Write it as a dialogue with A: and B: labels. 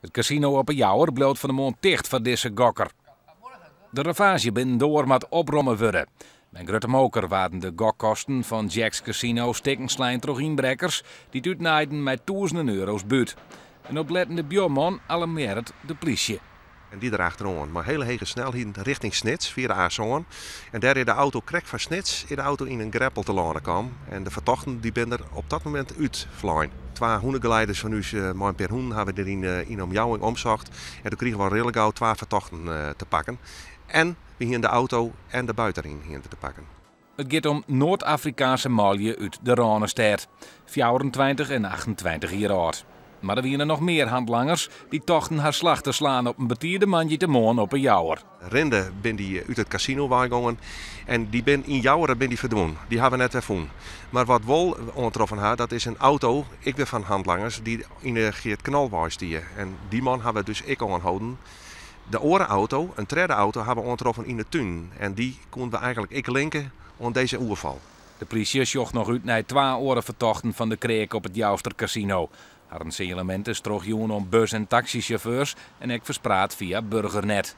A: Het casino op een Jouwer bloot van de mond dicht van deze gokker. De ravage binnendoor moet oprommen worden. Bij Grutte Moker waren de gokkosten van Jack's Casino stikkenslijnd terug inbrekkers die het uitnaaiden met duizenden euro's buurt. Een oplettende buurman alarmeert de politie.
B: En die erachteraan, maar hele hoge snelheden richting Snits via de A-zoon. En daar is de auto krek van Snits in de auto in een greppel te landen kwam. En de vertochten die ben er op dat moment uitvloeien. 2 hoendengeleiders van ons man per hoen hebben we er in omjouwing omzocht. En toen kregen we redelijk gauw 2 vertochten te pakken. En we hier de auto en de buiterin te pakken.
A: Het gaat om Noord-Afrikaanse malje uit de Ronestad. 24 en 28 jaar oud. Maar er waren nog meer handlangers die tochten haar slag te slaan op een betierde manje te moon op een Jouwer.
B: Rende ben die uit het casino weggegaan en die ben in Jouwer ben die verdwenen. Die hebben we net weer gevonden. Maar wat wel ontroffen had, dat is een auto, ik ben van handlangers, die in de Geert Knal was die. En die man hebben we dus ik aangehouden. De andere auto, een tweede auto, hebben we ontroffen in de tuin. En die konden we eigenlijk ik linken aan deze oerval.
A: De politie zocht nog uit naar 2 oren vertochten van de kreek op het Jouwster Casino. Haar signalementen stroog joen om bus- en taxichauffeurs en ik verspraat via Burgernet.